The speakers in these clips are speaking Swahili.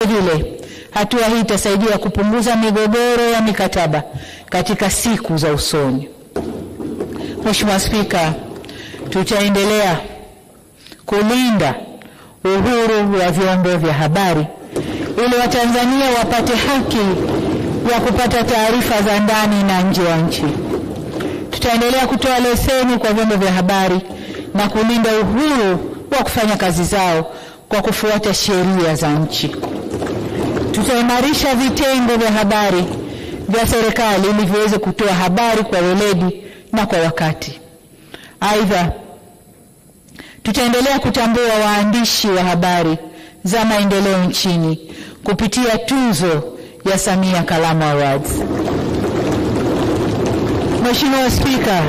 Vile hatua hii itasaidia kupunguza migogoro ya mikataba katika siku za usoni. Mheshimiwa Spika, tutaendelea kulinda uhuru wa vyombo vya habari ili Watanzania wapate haki ya kupata taarifa za ndani na nje ya nchi. Tutaendelea kutoa leseni kwa vyombo vya habari na kulinda uhuru wa kufanya kazi zao kwa kufuata sheria za nchi. Tutaimarisha vitengo vya habari vya serikali ili viweze kutoa habari kwa weledi na kwa wakati. Aidha, tutaendelea kutambua waandishi wa habari za maendeleo nchini kupitia tuzo ya Samia Kalamu Awards. Mheshimiwa Spika,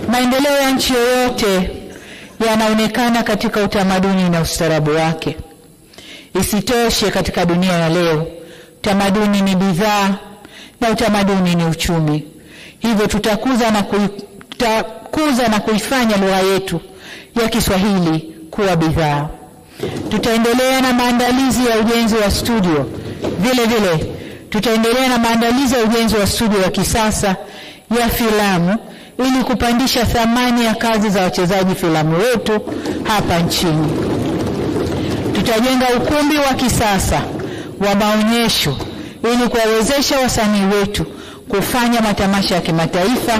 maendeleo ya nchi yoyote yanaonekana katika utamaduni na ustaarabu wake. Isitoshe, katika dunia ya leo, utamaduni ni bidhaa na utamaduni ni uchumi. Hivyo tutakuza na kuifanya lugha yetu ya Kiswahili kuwa bidhaa. Tutaendelea na maandalizi ya ujenzi wa studio. Vile tutaendelea na maandalizi ya ujenzi wa studio ya kisasa ya filamu ili kupandisha thamani ya kazi za wachezaji filamu wetu hapa nchini. Tutajenga ukumbi wa kisasa wa maonyesho ili kuwawezesha wasanii wetu kufanya matamasha ya kimataifa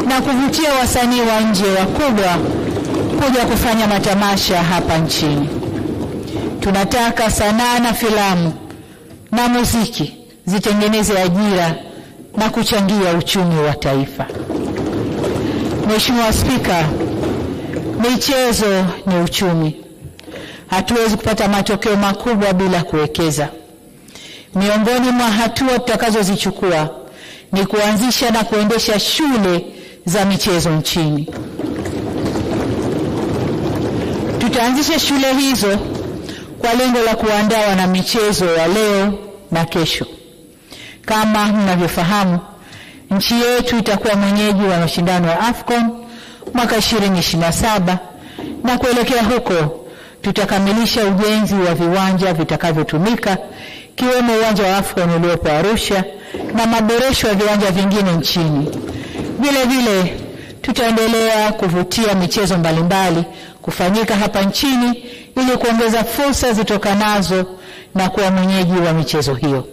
na kuvutia wasanii wa nje wakubwa kuja kufanya matamasha hapa nchini. Tunataka sanaa na filamu na muziki zitengeneze ajira na kuchangia uchumi wa taifa. Mheshimiwa Spika, michezo ni uchumi. Hatuwezi kupata matokeo makubwa bila kuwekeza. Miongoni mwa hatua tutakazozichukua ni kuanzisha na kuendesha shule za michezo nchini. Tutaanzisha shule hizo kwa lengo la kuandaa wanamichezo wa leo na kesho. Kama mnavyofahamu, nchi yetu itakuwa mwenyeji wa mashindano ya AFCON mwaka 2027 na kuelekea huko tutakamilisha ujenzi wa viwanja vitakavyotumika kiwemo uwanja wa AFCON uliopo Arusha na maboresho ya viwanja vingine nchini. Vile tutaendelea kuvutia michezo mbalimbali kufanyika hapa nchini ili kuongeza fursa zitokanazo na kuwa mwenyeji wa michezo hiyo.